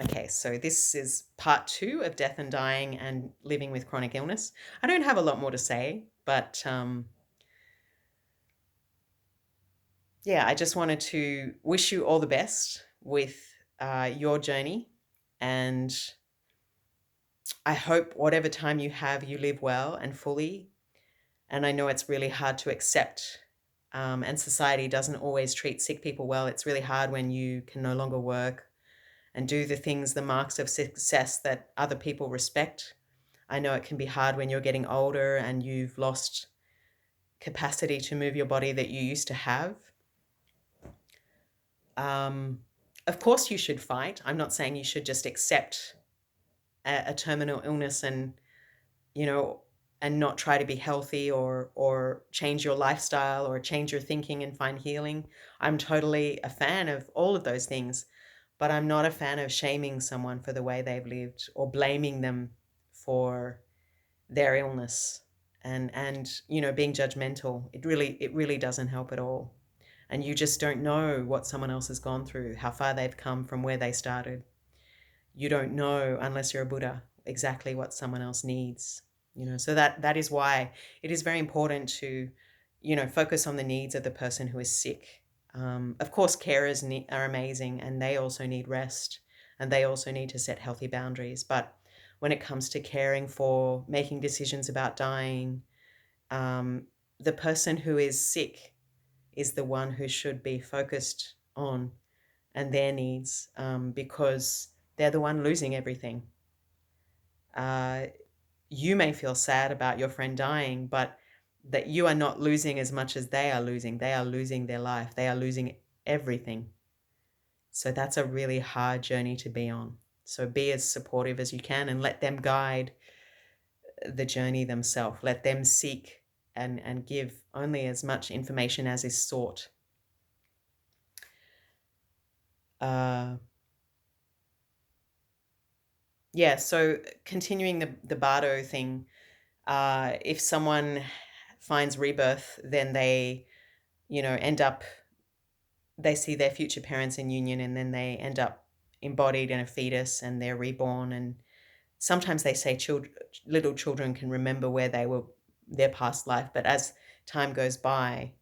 Okay, so this is part two of death and dying and living with chronic illness. I don't have a lot more to say, but yeah, I just wanted to wish you all the best with your journey. And I hope whatever time you have, you live well and fully. And I know it's really hard to accept, and society doesn't always treat sick people well. It's really hard when you can no longer work and do the things, the marks of success that other people respect. I know it can be hard when you're getting older and you've lost capacity to move your body that you used to have. Um, of course, you should fight. I'm not saying you should just accept a terminal illness and, you know, and not try to be healthy or change your lifestyle or change your thinking and find healing. I'm totally a fan of all of those things, but I'm not a fan of shaming someone for the way they've lived or blaming them for their illness and being judgmental. It really doesn't help at all. And you just don't know what someone else has gone through, how far they've come from where they started. You don't know, unless you're a Buddha, exactly what someone else needs. So that is why it is very important to focus on the needs of the person who is sick. Of course, carers are amazing, and they also need rest, and they also need to set healthy boundaries. But when it comes to caring for, making decisions about dying, um, the person who is sick is the one who should be focused on and their needs, because they're the one losing everything. Uh, you may feel sad about your friend dying, but that you are not losing as much as they are losing. They are losing their life. They are losing everything. So that's a really hard journey to be on. So be as supportive as you can and let them guide the journey themselves. Let them seek and give only as much information as is sought. Uh, yeah, so continuing the Bardo thing, if someone finds rebirth, then they, end up, they see their future parents in union, and then they end up embodied in a fetus and they're reborn. And sometimes they say little children can remember where they were, their past life, but as time goes by,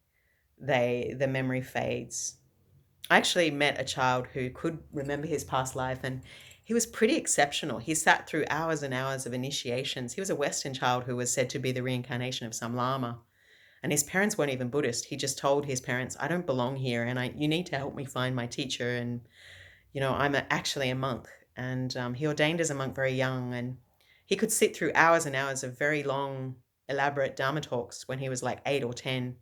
the memory fades. I actually met a child who could remember his past life, and he was pretty exceptional. He sat through hours and hours of initiations. He was a Western child who was said to be the reincarnation of some lama, and his parents weren't even Buddhist. He just told his parents, "I don't belong here, and you need to help me find my teacher." And I'm actually a monk, and he ordained as a monk very young, and he could sit through hours and hours of very long, elaborate Dharma talks when he was like 8 or 10,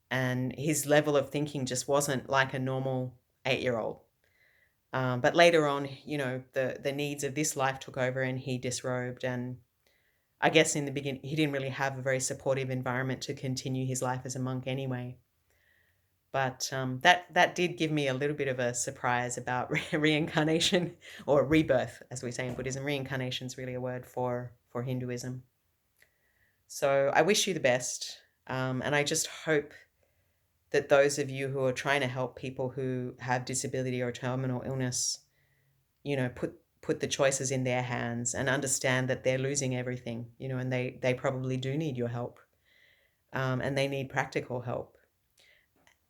and his level of thinking just wasn't like a normal 8-year-old. But later on, the needs of this life took over, and he disrobed. And I guess in the beginning, he didn't really have a very supportive environment to continue his life as a monk anyway. But that did give me a little bit of a surprise about reincarnation, or rebirth, as we say in Buddhism. Reincarnation is really a word for Hinduism. So I wish you the best, and I just hope that those of you who are trying to help people who have disability or terminal illness, put the choices in their hands and understand that they're losing everything, and they probably do need your help, and they need practical help.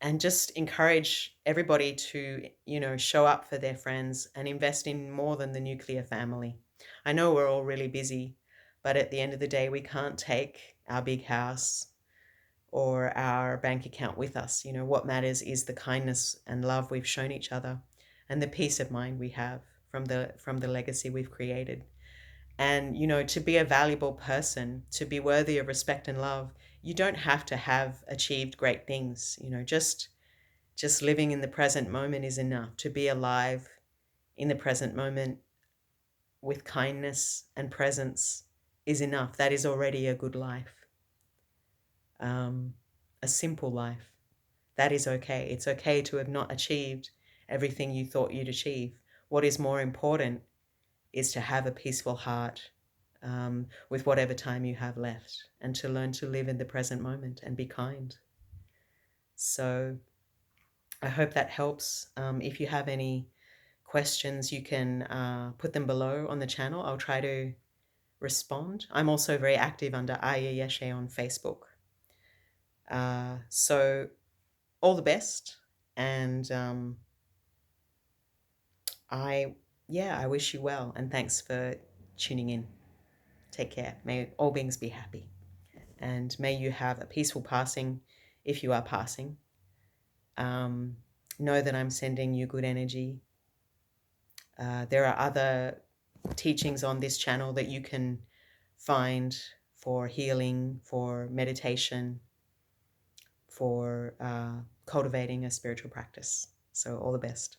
And just encourage everybody to, show up for their friends and invest in more than the nuclear family. I know we're all really busy, but at the end of the day, we can't take our big house or our bank account with us. What matters is the kindness and love we've shown each other, and the peace of mind we have from the legacy we've created. And to be a valuable person, to be worthy of respect and love, you don't have to have achieved great things. Just living in the present moment is enough. To be alive in the present moment with kindness and presence is enough. That is already a good life, um, a simple life. That is okay. It's okay to have not achieved everything you thought you'd achieve. What is more important is to have a peaceful heart, with whatever time you have left, and to learn to live in the present moment and be kind. So I hope that helps. If you have any questions, you can put them below on the channel. I'll try to respond. I'm also very active under Aya Yeshe on Facebook. So all the best, and I wish you well, and thanks for tuning in. Take care. May all beings be happy, and may you have a peaceful passing if you are passing. Know that I'm sending you good energy. There are other teachings on this channel that you can find for healing, for meditation, for cultivating a spiritual practice. So all the best.